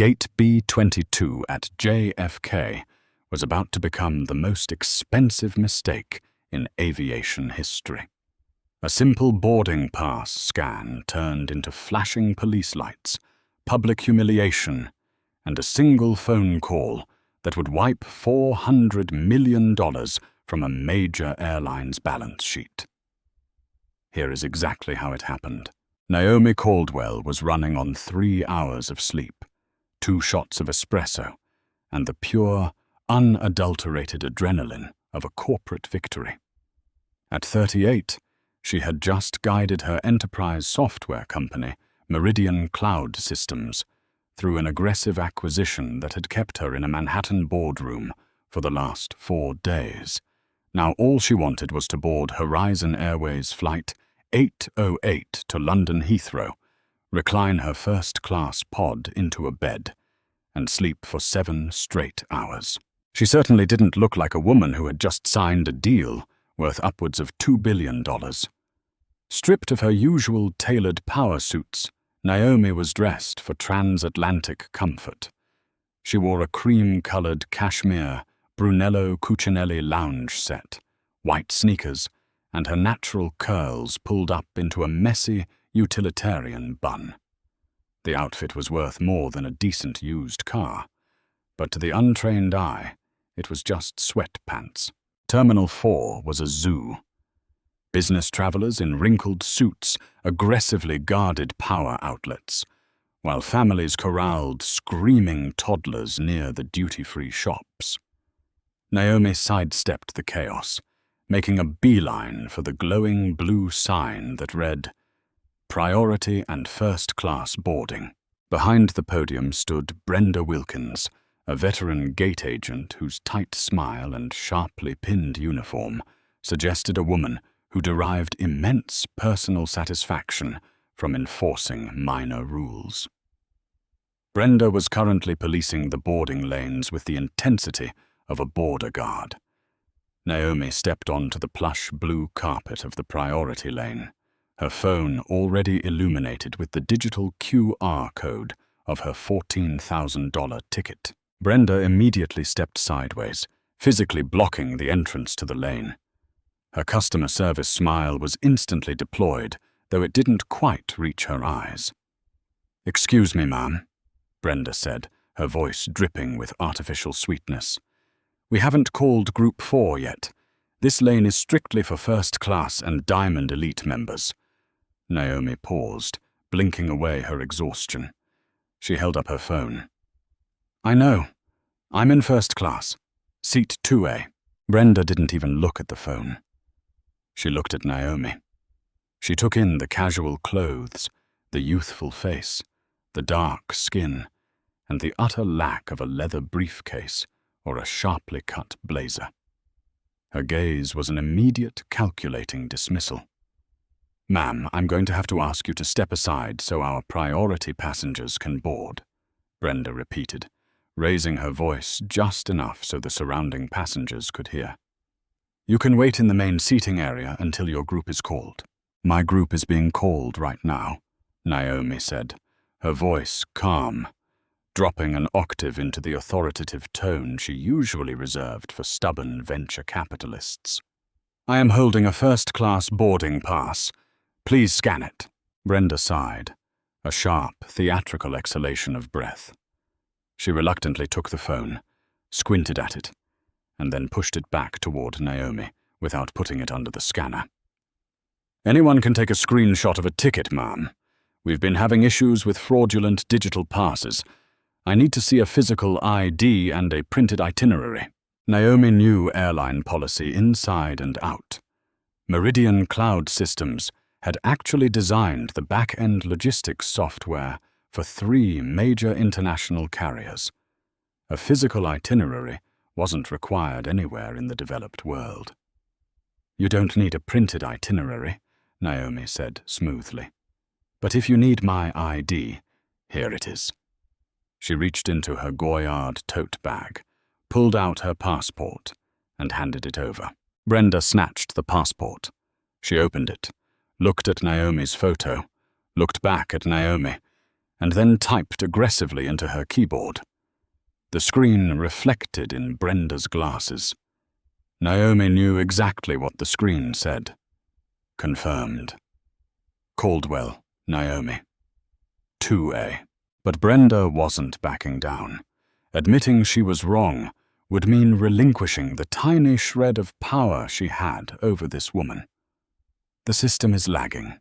Gate B-22 at JFK was about to become the most expensive mistake in aviation history. A simple boarding pass scan turned into flashing police lights, public humiliation, and a single phone call that would wipe $400 million from a major airline's balance sheet. Here is exactly how it happened. Naomi Caldwell was running on 3 hours of sleep, 2 shots of espresso, and the pure, unadulterated adrenaline of a corporate victory. At 38, she had just guided her enterprise software company, Meridian Cloud Systems, through an aggressive acquisition that had kept her in a Manhattan boardroom for the last 4 days. Now all she wanted was to board Horizon Airways Flight 808 to London Heathrow, recline her first-class pod into a bed, and sleep for 7 straight hours. She certainly didn't look like a woman who had just signed a deal worth upwards of $2 billion. Stripped of her usual tailored power suits, Naomi was dressed for transatlantic comfort. She wore a cream-colored cashmere Brunello Cucinelli lounge set, white sneakers, and her natural curls pulled up into a messy, utilitarian bun. The outfit was worth more than a decent used car, but to the untrained eye, it was just sweatpants. Terminal 4 was a zoo. Business travelers in wrinkled suits aggressively guarded power outlets, while families corralled screaming toddlers near the duty-free shops. Naomi sidestepped the chaos, making a beeline for the glowing blue sign that read, "Priority and First-Class Boarding." Behind the podium stood Brenda Wilkins, a veteran gate agent whose tight smile and sharply pinned uniform suggested a woman who derived immense personal satisfaction from enforcing minor rules. Brenda was currently policing the boarding lanes with the intensity of a border guard. Naomi stepped onto the plush blue carpet of the priority lane, her phone already illuminated with the digital QR code of her $14,000 ticket. Brenda immediately stepped sideways, physically blocking the entrance to the lane. Her customer service smile was instantly deployed, though it didn't quite reach her eyes. "Excuse me, ma'am," Brenda said, her voice dripping with artificial sweetness. "We haven't called Group 4 yet. This lane is strictly for first-class and Diamond Elite members." Naomi paused, blinking away her exhaustion. She held up her phone. "I know. I'm in first class. Seat 2A. Brenda didn't even look at the phone. She looked at Naomi. She took in the casual clothes, the youthful face, the dark skin, and the utter lack of a leather briefcase or a sharply cut blazer. Her gaze was an immediate, calculating dismissal. "Ma'am, I'm going to have to ask you to step aside so our priority passengers can board," Brenda repeated, raising her voice just enough so the surrounding passengers could hear. "You can wait in the main seating area until your group is called." "My group is being called right now," Naomi said, her voice calm, dropping an octave into the authoritative tone she usually reserved for stubborn venture capitalists. "I am holding a first-class boarding pass. Please scan it." Brenda sighed, a sharp, theatrical exhalation of breath. She reluctantly took the phone, squinted at it, and then pushed it back toward Naomi without putting it under the scanner. "Anyone can take a screenshot of a ticket, ma'am. We've been having issues with fraudulent digital passes. I need to see a physical ID and a printed itinerary." Naomi knew airline policy inside and out. Meridian Cloud Systems had actually designed the back-end logistics software for 3 major international carriers. A physical itinerary wasn't required anywhere in the developed world. "You don't need a printed itinerary," Naomi said smoothly. "But if you need my ID, here it is." She reached into her Goyard tote bag, pulled out her passport, and handed it over. Brenda snatched the passport. She opened it, looked at Naomi's photo, looked back at Naomi, and then typed aggressively into her keyboard. The screen reflected in Brenda's glasses. Naomi knew exactly what the screen said. Confirmed. Caldwell, Naomi. 2A. But Brenda wasn't backing down. Admitting she was wrong would mean relinquishing the tiny shred of power she had over this woman. The system is lagging,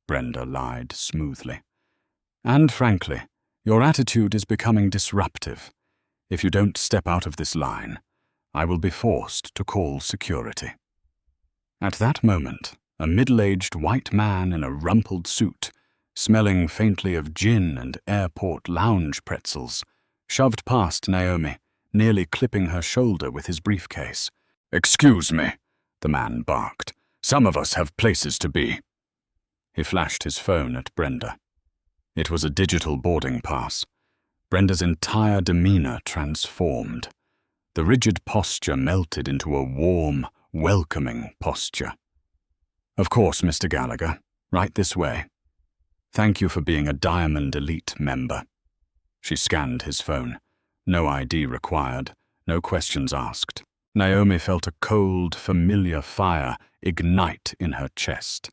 Brenda lied smoothly. And frankly, your attitude is becoming disruptive. If you don't step out of this line, I will be forced to call security. At that moment, a middle-aged white man in a rumpled suit, smelling faintly of gin and airport lounge pretzels, shoved past Naomi, nearly clipping her shoulder with his briefcase. "Excuse me," the man barked. "Some of us have places to be." He flashed his phone at Brenda. It was a digital boarding pass. Brenda's entire demeanor transformed. The rigid posture melted into a warm, welcoming posture. "Of course, Mr. Gallagher. Right this way. Thank you for being a Diamond Elite member." She scanned his phone. No ID required, no questions asked. Naomi felt a cold, familiar fire ignite in her chest.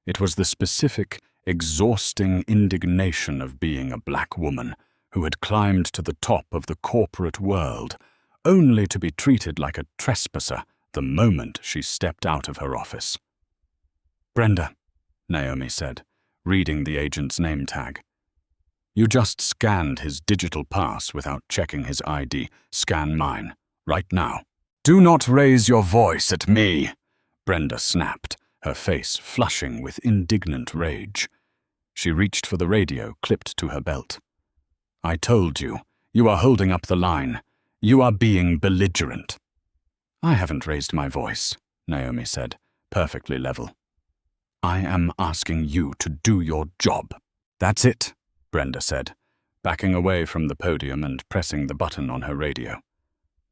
It was the specific, exhausting indignation of being a black woman who had climbed to the top of the corporate world, only to be treated like a trespasser the moment she stepped out of her office. "Brenda," Naomi said, reading the agent's name tag. "You just scanned his digital pass without checking his ID. Scan mine, right now." "Do not raise your voice at me," Brenda snapped, her face flushing with indignant rage. She reached for the radio clipped to her belt. "I told you, you are holding up the line. You are being belligerent." "I haven't raised my voice," Naomi said, perfectly level. "I am asking you to do your job." "That's it," Brenda said, backing away from the podium and pressing the button on her radio.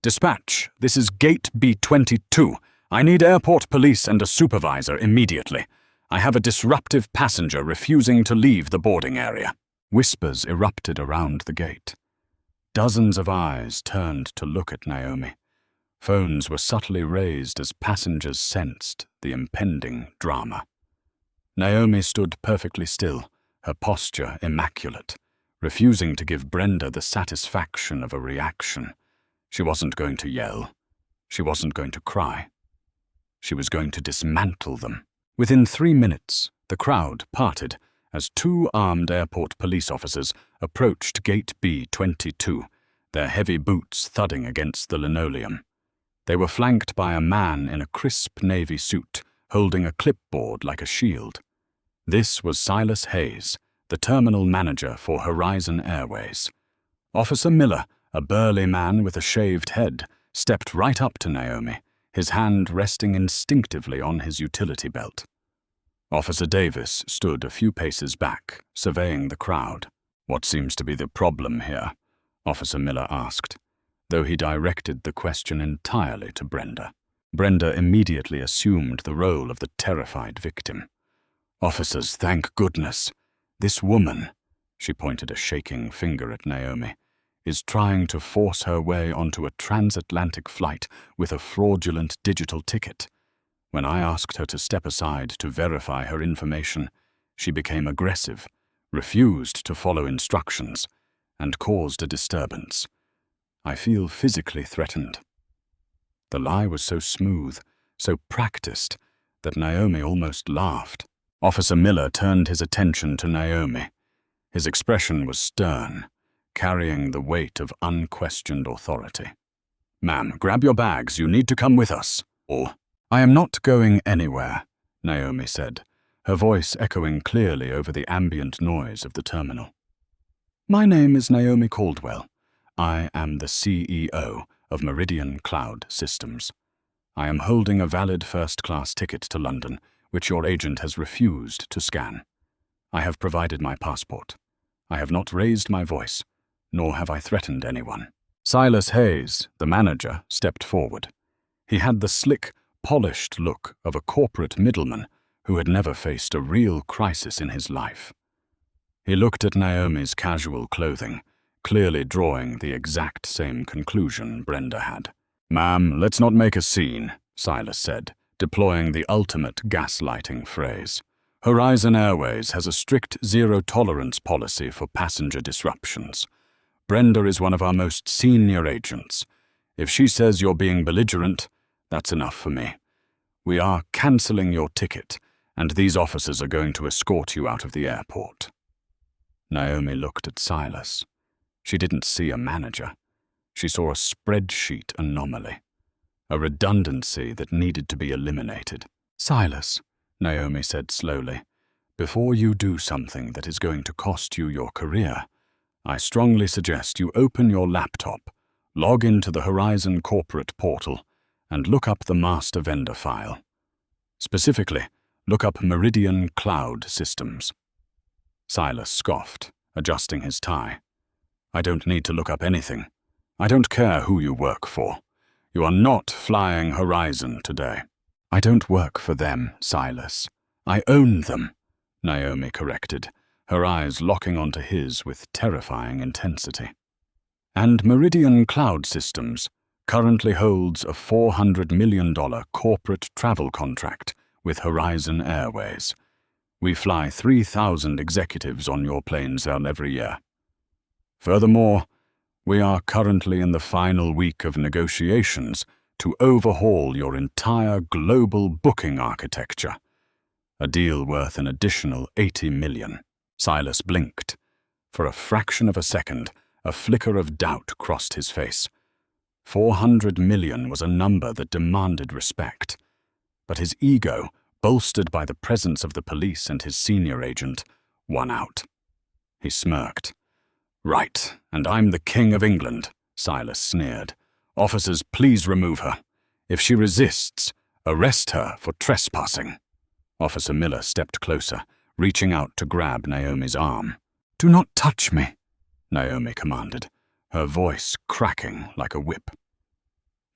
"Dispatch, this is Gate B22. I need airport police and a supervisor immediately. I have a disruptive passenger refusing to leave the boarding area." Whispers erupted around the gate. Dozens of eyes turned to look at Naomi. Phones were subtly raised as passengers sensed the impending drama. Naomi stood perfectly still, her posture immaculate, refusing to give Brenda the satisfaction of a reaction. She wasn't going to yell. She wasn't going to cry. She was going to dismantle them. Within 3 minutes, the crowd parted as 2 armed airport police officers approached Gate B22, their heavy boots thudding against the linoleum. They were flanked by a man in a crisp navy suit, holding a clipboard like a shield. This was Silas Hayes, the terminal manager for Horizon Airways. Officer Miller, a burly man with a shaved head, stepped right up to Naomi, his hand resting instinctively on his utility belt. Officer Davis stood a few paces back, surveying the crowd. "What seems to be the problem here?" Officer Miller asked, though he directed the question entirely to Brenda. Brenda immediately assumed the role of the terrified victim. "Officers, thank goodness. This woman," she pointed a shaking finger at Naomi, "is trying to force her way onto a transatlantic flight with a fraudulent digital ticket. When I asked her to step aside to verify her information, she became aggressive, refused to follow instructions, and caused a disturbance. I feel physically threatened." The lie was so smooth, so practiced, that Naomi almost laughed. Officer Miller turned his attention to Naomi. His expression was stern, carrying the weight of unquestioned authority. "Ma'am, grab your bags. You need to come with us." Or, "I am not going anywhere," Naomi said, her voice echoing clearly over the ambient noise of the terminal. "My name is Naomi Caldwell. I am the CEO of Meridian Cloud Systems. I am holding a valid first-class ticket to London, which your agent has refused to scan. I have provided my passport. I have not raised my voice, nor have I threatened anyone." Silas Hayes, the manager, stepped forward. He had the slick, polished look of a corporate middleman who had never faced a real crisis in his life. He looked at Naomi's casual clothing, clearly drawing the exact same conclusion Brenda had. "Ma'am, let's not make a scene," Silas said, deploying the ultimate gaslighting phrase. "Horizon Airways has a strict zero-tolerance policy for passenger disruptions. Brenda is one of our most senior agents. If she says you're being belligerent, that's enough for me. We are cancelling your ticket, and these officers are going to escort you out of the airport." Naomi looked at Silas. She didn't see a manager. She saw a spreadsheet anomaly, a redundancy that needed to be eliminated. "Silas," Naomi said slowly, "before you do something that is going to cost you your career, I strongly suggest you open your laptop, log into the Horizon corporate portal, and look up the master vendor file. Specifically, look up Meridian Cloud Systems." Silas scoffed, adjusting his tie. "I don't need to look up anything. I don't care who you work for. You are not flying Horizon today." "I don't work for them, Silas. I own them," Naomi corrected, her eyes locking onto his with terrifying intensity. "And Meridian Cloud Systems currently holds a $400 million corporate travel contract with Horizon Airways. We fly 3,000 executives on your planes there every year. Furthermore, we are currently in the final week of negotiations to overhaul your entire global booking architecture. A deal worth an additional $80 million. Silas blinked. For a fraction of a second, a flicker of doubt crossed his face. $400 million was a number that demanded respect. But his ego, bolstered by the presence of the police and his senior agent, won out. He smirked. "Right, and I'm the King of England," Silas sneered. "Officers, please remove her. If she resists, arrest her for trespassing." Officer Miller stepped closer, reaching out to grab Naomi's arm. "Do not touch me," Naomi commanded, her voice cracking like a whip.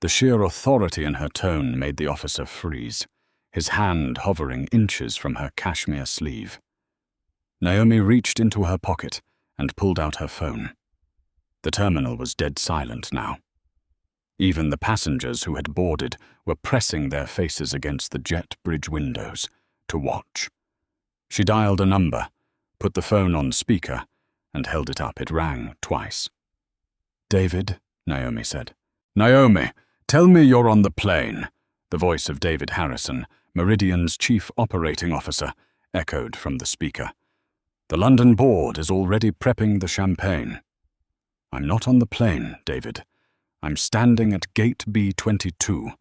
The sheer authority in her tone made the officer freeze, his hand hovering inches from her cashmere sleeve. Naomi reached into her pocket and pulled out her phone. The terminal was dead silent now. Even the passengers who had boarded were pressing their faces against the jet bridge windows to watch. She dialed a number, put the phone on speaker, and held it up. It rang twice. "David," Naomi said. "Naomi, tell me you're on the plane." The voice of David Harrison, Meridian's chief operating officer, echoed from the speaker. "The London board is already prepping the champagne." "I'm not on the plane, David. I'm standing at gate B22,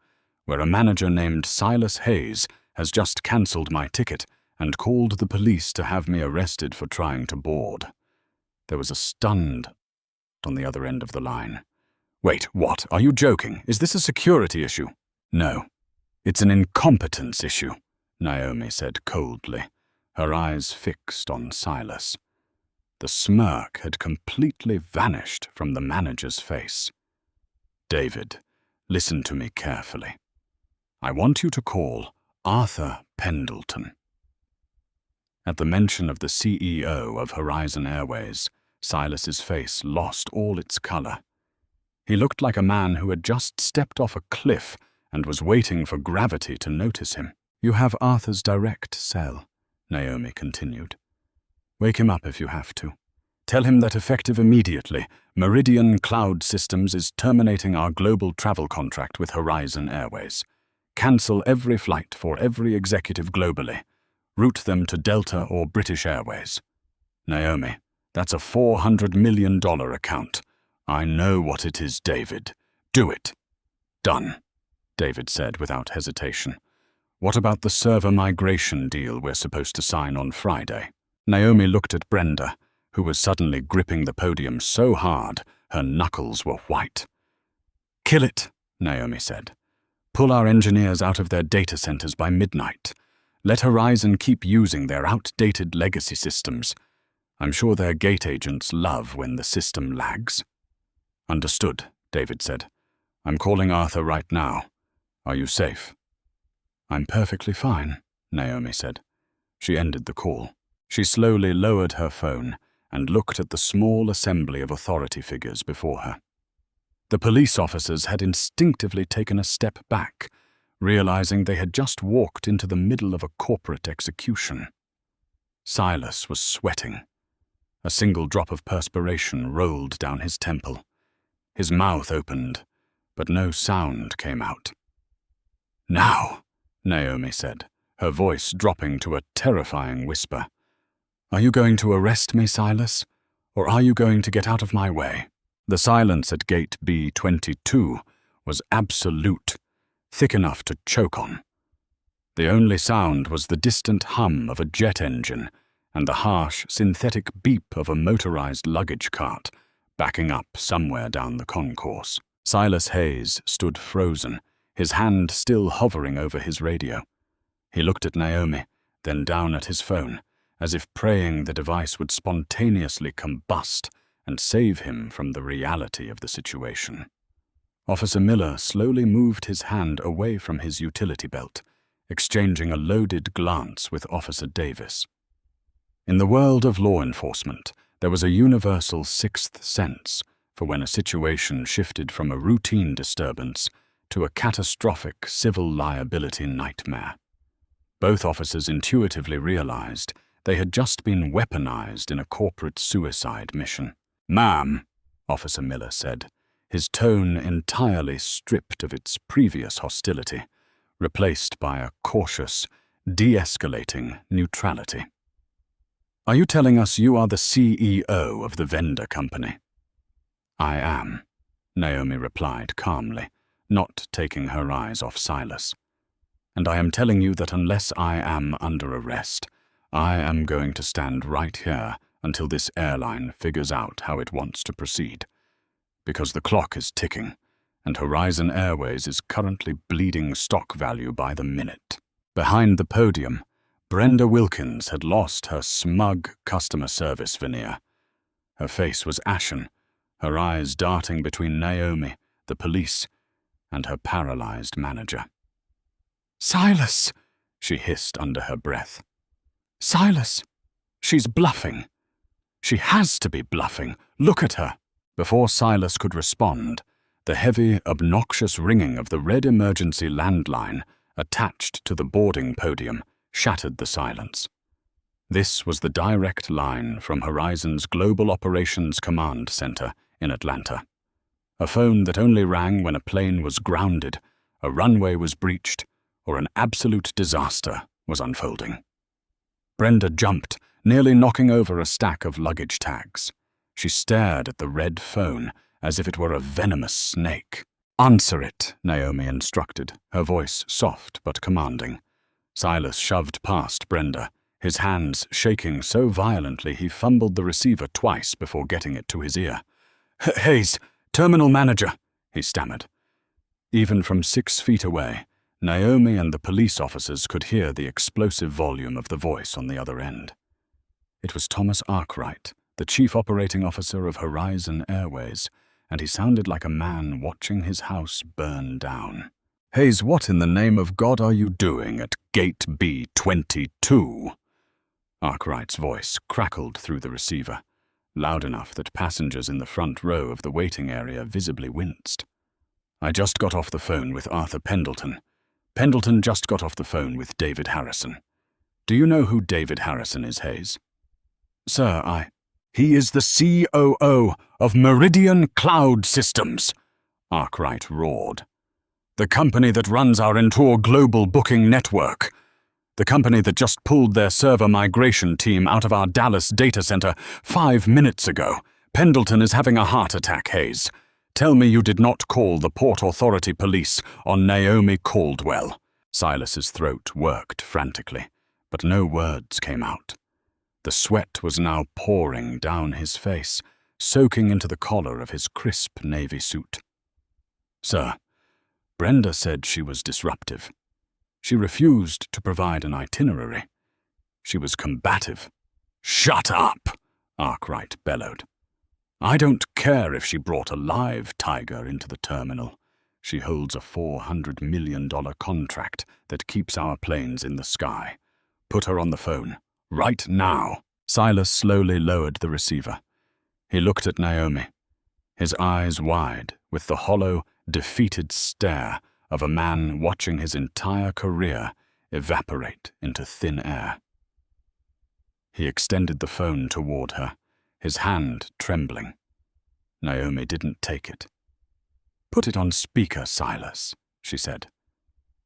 where a manager named Silas Hayes has just cancelled my ticket and called the police to have me arrested for trying to board." There was a stunned on the other end of the line. "Wait, what? Are you joking? Is this a security issue?" "No. It's an incompetence issue," Naomi said coldly, her eyes fixed on Silas. The smirk had completely vanished from the manager's face. "David, listen to me carefully. I want you to call Arthur Pendleton." At the mention of the CEO of Horizon Airways, Silas's face lost all its color. He looked like a man who had just stepped off a cliff and was waiting for gravity to notice him. "You have Arthur's direct cell," Naomi continued. "Wake him up if you have to. Tell him that effective immediately, Meridian Cloud Systems is terminating our global travel contract with Horizon Airways. Cancel every flight for every executive globally. Route them to Delta or British Airways. Naomi, that's a $400 million account. I know what it is, David. Do it." "Done," David said without hesitation. "What about the server migration deal we're supposed to sign on Friday?" Naomi looked at Brenda, who was suddenly gripping the podium so hard her knuckles were white. "Kill it," Naomi said. "Pull our engineers out of their data centers by midnight. Let Horizon keep using their outdated legacy systems. I'm sure their gate agents love when the system lags." "Understood," David said. "I'm calling Arthur right now. Are you safe?" "I'm perfectly fine," Naomi said. She ended the call. She slowly lowered her phone and looked at the small assembly of authority figures before her. The police officers had instinctively taken a step back, realizing they had just walked into the middle of a corporate execution. Silas was sweating. A single drop of perspiration rolled down his temple. His mouth opened, but no sound came out. "Now," Naomi said, her voice dropping to a terrifying whisper. "Are you going to arrest me, Silas? Or are you going to get out of my way?" The silence at gate B22 was absolute, thick enough to choke on. The only sound was the distant hum of a jet engine and the harsh, synthetic beep of a motorized luggage cart backing up somewhere down the concourse. Silas Hayes stood frozen, his hand still hovering over his radio. He looked at Naomi, then down at his phone, as if praying the device would spontaneously combust and save him from the reality of the situation. Officer Miller slowly moved his hand away from his utility belt, exchanging a loaded glance with Officer Davis. In the world of law enforcement, there was a universal sixth sense for when a situation shifted from a routine disturbance to a catastrophic civil liability nightmare. Both officers intuitively realized they had just been weaponized in a corporate suicide mission. "Ma'am," Officer Miller said, his tone entirely stripped of its previous hostility, replaced by a cautious, de-escalating neutrality. "Are you telling us you are the CEO of the vendor company?" "I am," Naomi replied calmly, not taking her eyes off Silas. "And I am telling you that unless I am under arrest, I am going to stand right here until this airline figures out how it wants to proceed. Because the clock is ticking, and Horizon Airways is currently bleeding stock value by the minute." Behind the podium, Brenda Wilkins had lost her smug customer service veneer. Her face was ashen, her eyes darting between Naomi, the police, and her paralyzed manager. "Silas!" she hissed under her breath. "Silas! She's bluffing. She has to be bluffing. Look at her." Before Silas could respond, the heavy, obnoxious ringing of the red emergency landline attached to the boarding podium shattered the silence. This was the direct line from Horizon's Global Operations Command Center in Atlanta. A phone that only rang when a plane was grounded, a runway was breached, or an absolute disaster was unfolding. Brenda jumped, nearly knocking over a stack of luggage tags. She stared at the red phone as if it were a venomous snake. "Answer it," Naomi instructed, her voice soft but commanding. Silas shoved past Brenda, his hands shaking so violently he fumbled the receiver twice before getting it to his ear. "Hayes, terminal manager," he stammered. Even from 6 feet away, Naomi and the police officers could hear the explosive volume of the voice on the other end. It was Thomas Arkwright, the chief operating officer of Horizon Airways, and he sounded like a man watching his house burn down. "Hayes, what in the name of God are you doing at gate B22? Arkwright's voice crackled through the receiver, loud enough that passengers in the front row of the waiting area visibly winced. "I just got off the phone with Arthur Pendleton. Pendleton just got off the phone with David Harrison. Do you know who David Harrison is, Hayes?" "Sir, He is the COO of Meridian Cloud Systems," Arkwright roared. "The company that runs our entire global booking network. The company that just pulled their server migration team out of our Dallas data center 5 minutes ago. Pendleton is having a heart attack, Hayes. Tell me you did not call the Port Authority police on Naomi Caldwell." Silas's throat worked frantically, but no words came out. The sweat was now pouring down his face, soaking into the collar of his crisp navy suit. "Sir, Brenda said she was disruptive. She refused to provide an itinerary. She was combative." "Shut up!" Arkwright bellowed. "I don't care if she brought a live tiger into the terminal. She holds a $400 million contract that keeps our planes in the sky. Put her on the phone, Right now. Silas slowly lowered the receiver. He looked at Naomi, his eyes wide with the hollow, defeated stare of a man watching his entire career evaporate into thin air. He extended the phone toward her, his hand trembling. Naomi didn't take it. "Put it on speaker, Silas," she said.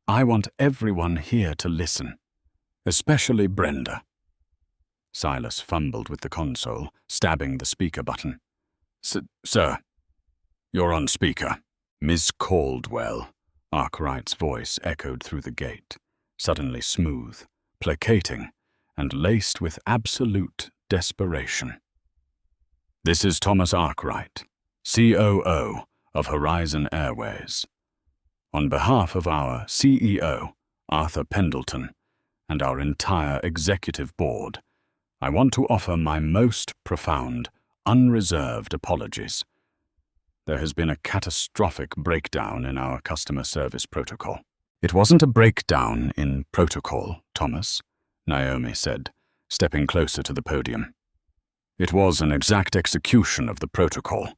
"I want everyone here to listen, especially Brenda." Silas fumbled with the console, stabbing the speaker button. Sir, you're on speaker." "Miss Caldwell," Arkwright's voice echoed through the gate, suddenly smooth, placating, and laced with absolute desperation. "This is Thomas Arkwright, COO of Horizon Airways. On behalf of our CEO, Arthur Pendleton, and our entire executive board, I want to offer my most profound, unreserved apologies. There has been a catastrophic breakdown in our customer service protocol." "It wasn't a breakdown in protocol, Thomas," Naomi said, stepping closer to the podium. "It was an exact execution of the protocol.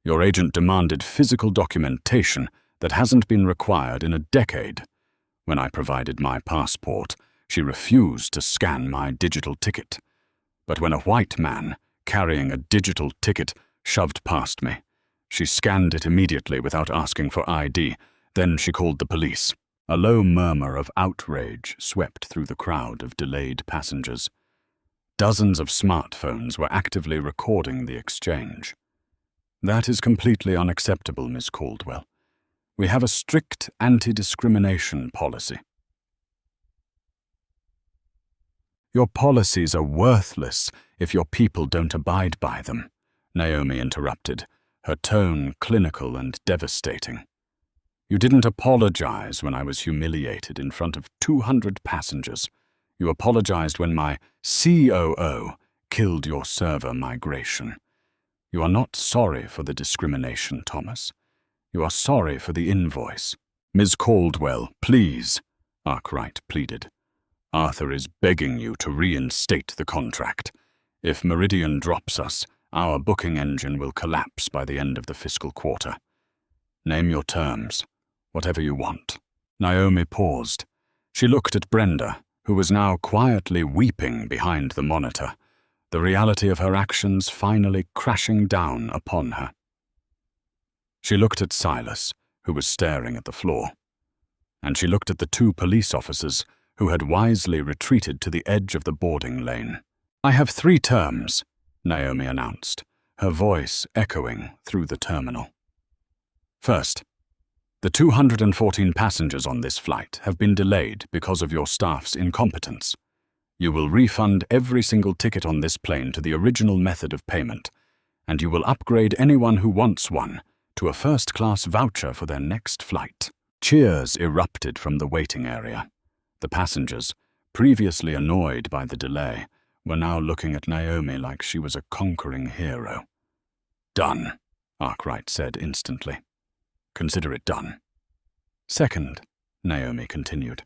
Your agent demanded physical documentation that hasn't been required in a decade. When I provided my passport, she refused to scan my digital ticket. But when a white man, carrying a digital ticket, shoved past me, she scanned it immediately without asking for ID. Then she called the police." A low murmur of outrage swept through the crowd of delayed passengers. Dozens of smartphones were actively recording the exchange. "That is completely unacceptable, Miss Caldwell. We have a strict anti-discrimination policy." "Your policies are worthless if your people don't abide by them," Naomi interrupted, her tone clinical and devastating. "You didn't apologize when I was humiliated in front of 200 passengers. You apologized when my COO killed your server migration. You are not sorry for the discrimination, Thomas. You are sorry for the invoice." "Ms. Caldwell, please," Arkwright pleaded. "Arthur is begging you to reinstate the contract. If Meridian drops us, our booking engine will collapse by the end of the fiscal quarter. Name your terms, whatever you want." Naomi paused. She looked at Brenda, who was now quietly weeping behind the monitor, the reality of her actions finally crashing down upon her. She looked at Silas, who was staring at the floor. And she looked at the two police officers who had wisely retreated to the edge of the boarding lane. "I have 3 terms, Naomi announced, her voice echoing through the terminal. "First, the 214 passengers on this flight have been delayed because of your staff's incompetence. You will refund every single ticket on this plane to the original method of payment, and you will upgrade anyone who wants one to a first-class voucher for their next flight." Cheers erupted from the waiting area. The passengers, previously annoyed by the delay, were now looking at Naomi like she was a conquering hero. "Done," Arkwright said instantly. "Consider it done." "Second," Naomi continued,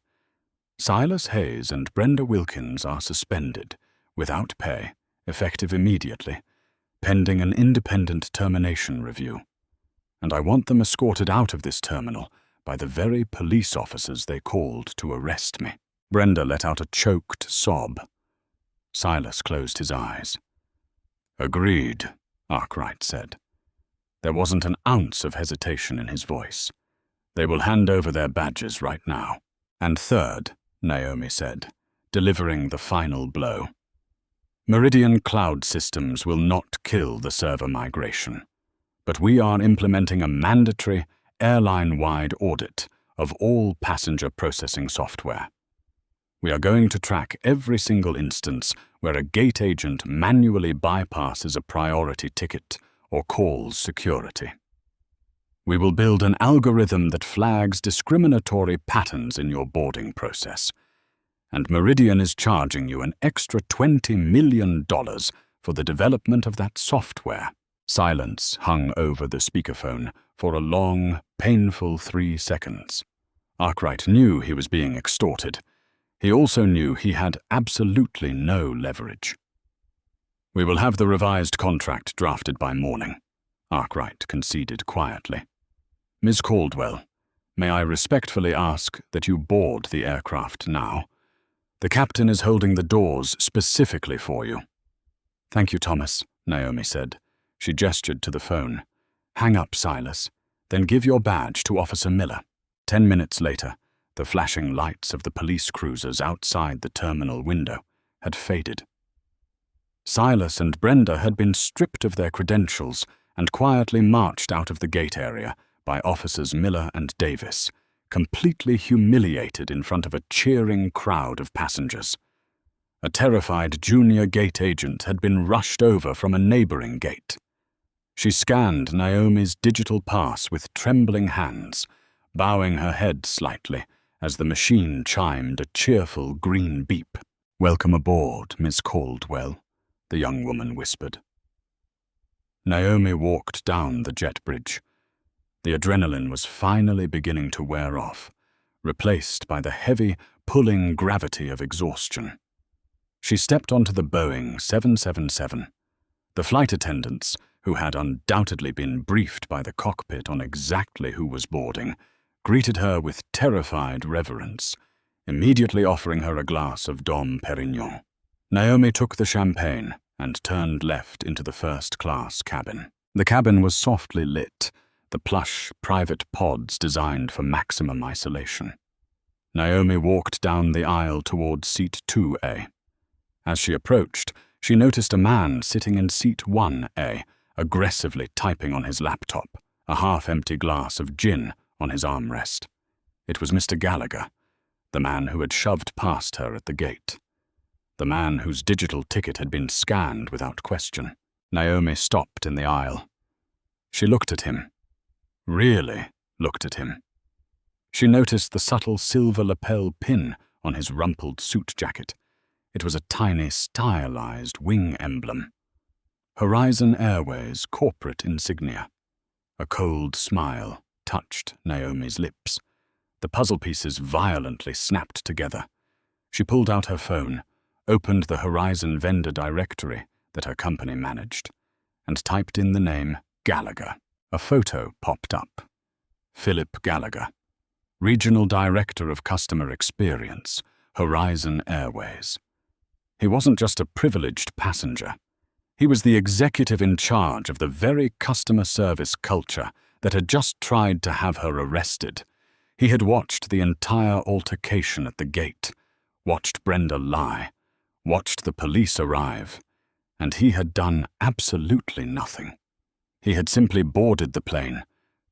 "Silas Hayes and Brenda Wilkins are suspended, without pay, effective immediately, pending an independent termination review. And I want them escorted out of this terminal by the very police officers they called to arrest me." Brenda let out a choked sob. Silas closed his eyes. "Agreed," Arkwright said. There wasn't an ounce of hesitation in his voice. "They will hand over their badges right now." "And third," Naomi said, delivering the final blow, "Meridian Cloud Systems will not kill the server migration, but we are implementing a mandatory airline-wide audit of all passenger processing software. We are going to track every single instance where a gate agent manually bypasses a priority ticket or calls security. We will build an algorithm that flags discriminatory patterns in your boarding process, and Meridian is charging you an extra $20 million for the development of that software." Silence hung over the speakerphone for a long, painful 3 seconds. Arkwright knew he was being extorted. He also knew he had absolutely no leverage. "We will have the revised contract drafted by morning," Arkwright conceded quietly. "Ms. Caldwell, may I respectfully ask that you board the aircraft now? The captain is holding the doors specifically for you." "Thank you, Thomas," Naomi said. She gestured to the phone. "Hang up, Silas. Then give your badge to Officer Miller." 10 minutes later, the flashing lights of the police cruisers outside the terminal window had faded. Silas and Brenda had been stripped of their credentials and quietly marched out of the gate area by Officers Miller and Davis, completely humiliated in front of a cheering crowd of passengers. A terrified junior gate agent had been rushed over from a neighboring gate. She scanned Naomi's digital pass with trembling hands, bowing her head slightly as the machine chimed a cheerful green beep. "Welcome aboard, Miss Caldwell," the young woman whispered. Naomi walked down the jet bridge. The adrenaline was finally beginning to wear off, replaced by the heavy, pulling gravity of exhaustion. She stepped onto the Boeing 777. The flight attendants, who had undoubtedly been briefed by the cockpit on exactly who was boarding, greeted her with terrified reverence, immediately offering her a glass of Dom Perignon. Naomi took the champagne and turned left into the first-class cabin. The cabin was softly lit, the plush, private pods designed for maximum isolation. Naomi walked down the aisle towards seat 2A. As she approached, she noticed a man sitting in seat 1A, aggressively typing on his laptop, a half-empty glass of gin on his armrest. It was Mr. Gallagher, the man who had shoved past her at the gate. The man whose digital ticket had been scanned without question. Naomi stopped in the aisle. She looked at him. Really looked at him. She noticed the subtle silver lapel pin on his rumpled suit jacket. It was a tiny, stylized wing emblem. Horizon Airways corporate insignia. A cold smile touched Naomi's lips. The puzzle pieces violently snapped together. She pulled out her phone, opened the Horizon vendor directory that her company managed, and typed in the name Gallagher. A photo popped up. Philip Gallagher, Regional Director of Customer Experience, Horizon Airways. He wasn't just a privileged passenger. He was the executive in charge of the very customer service culture that had just tried to have her arrested. He had watched the entire altercation at the gate, watched Brenda lie, watched the police arrive, and he had done absolutely nothing. He had simply boarded the plane,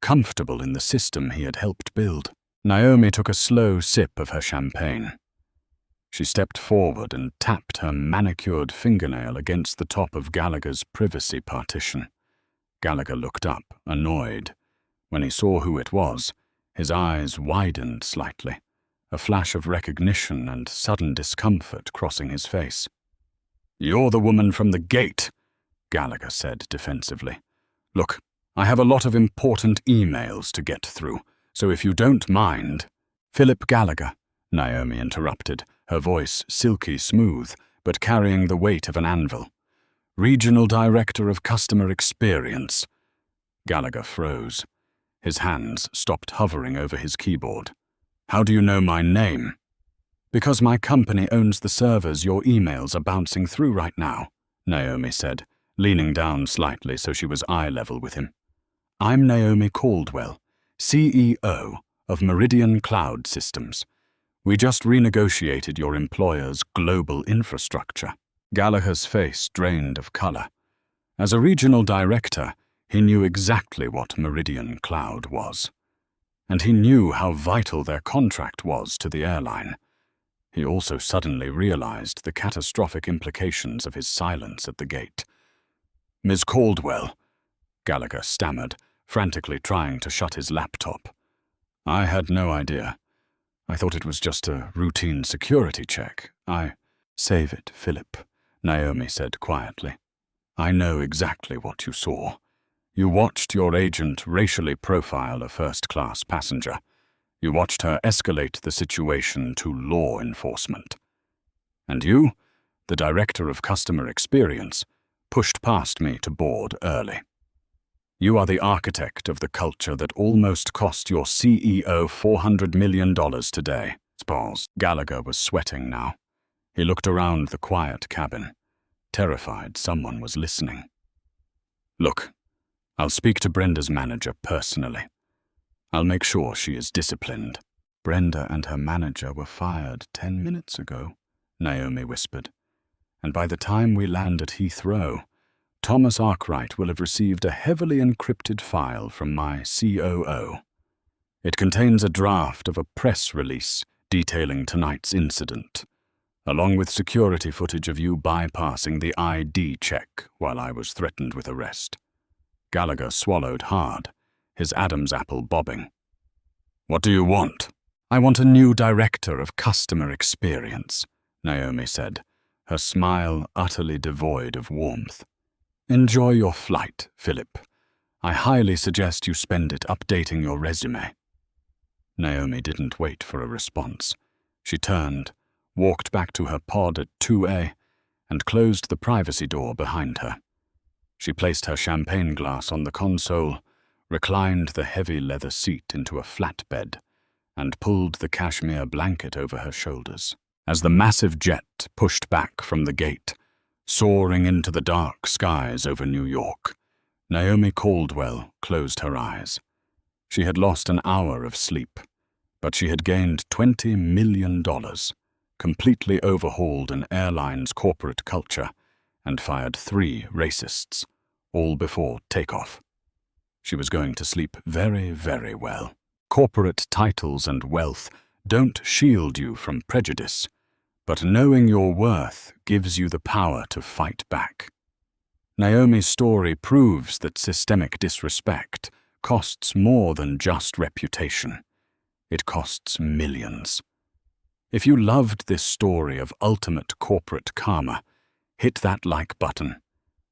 comfortable in the system he had helped build. Naomi took a slow sip of her champagne. She stepped forward and tapped her manicured fingernail against the top of Gallagher's privacy partition. Gallagher looked up, annoyed. When he saw who it was, his eyes widened slightly, a flash of recognition and sudden discomfort crossing his face. "You're the woman from the gate," Gallagher said defensively. "Look, I have a lot of important emails to get through, so if you don't mind—" "Philip Gallagher," Naomi interrupted, her voice silky smooth, but carrying the weight of an anvil. "Regional Director of Customer Experience." Gallagher froze. His hands stopped hovering over his keyboard. "How do you know my name?" "Because my company owns the servers your emails are bouncing through right now," Naomi said, leaning down slightly so she was eye-level with him. "I'm Naomi Caldwell, CEO of Meridian Cloud Systems. We just renegotiated your employer's global infrastructure." Gallagher's face drained of color. As a regional director, he knew exactly what Meridian Cloud was. And he knew how vital their contract was to the airline. He also suddenly realized the catastrophic implications of his silence at the gate. "Ms. Caldwell," Gallagher stammered, frantically trying to shut his laptop. "I had no idea. I thought it was just a routine security check. Save it, Philip," Naomi said quietly. "I know exactly what you saw. You watched your agent racially profile a first-class passenger. You watched her escalate the situation to law enforcement. And you, the Director of Customer Experience, pushed past me to board early. You are the architect of the culture that almost cost your CEO $400 million today. Gallagher was sweating now. He looked around the quiet cabin, terrified someone was listening. Look, I'll speak to Brenda's manager personally. I'll make sure she is disciplined. Brenda and her manager were fired 10 minutes ago, Naomi whispered. And by the time we land at Heathrow, Thomas Arkwright will have received a heavily encrypted file from my COO. It contains a draft of a press release detailing tonight's incident, along with security footage of you bypassing the ID check while I was threatened with arrest. Gallagher swallowed hard, his Adam's apple bobbing. What do you want? I want a new director of customer experience, Naomi said, her smile utterly devoid of warmth. Enjoy your flight, Philip. I highly suggest you spend it updating your resume. Naomi didn't wait for a response. She turned, walked back to her pod at 2A, and closed the privacy door behind her. She placed her champagne glass on the console, reclined the heavy leather seat into a flatbed, and pulled the cashmere blanket over her shoulders. As the massive jet pushed back from the gate, soaring into the dark skies over New York, Naomi Caldwell closed her eyes. She had lost an hour of sleep, but she had gained $20 million, completely overhauled an airline's corporate culture, and fired 3 racists, all before takeoff. She was going to sleep very, very well. Corporate titles and wealth don't shield you from prejudice, but knowing your worth gives you the power to fight back. Naomi's story proves that systemic disrespect costs more than just reputation. It costs millions. If you loved this story of ultimate corporate karma, hit that like button.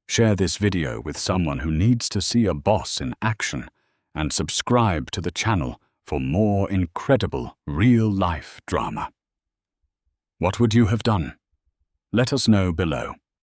Share this video with someone who needs to see a boss in action, and subscribe to the channel for more incredible real-life drama. What would you have done? Let us know below.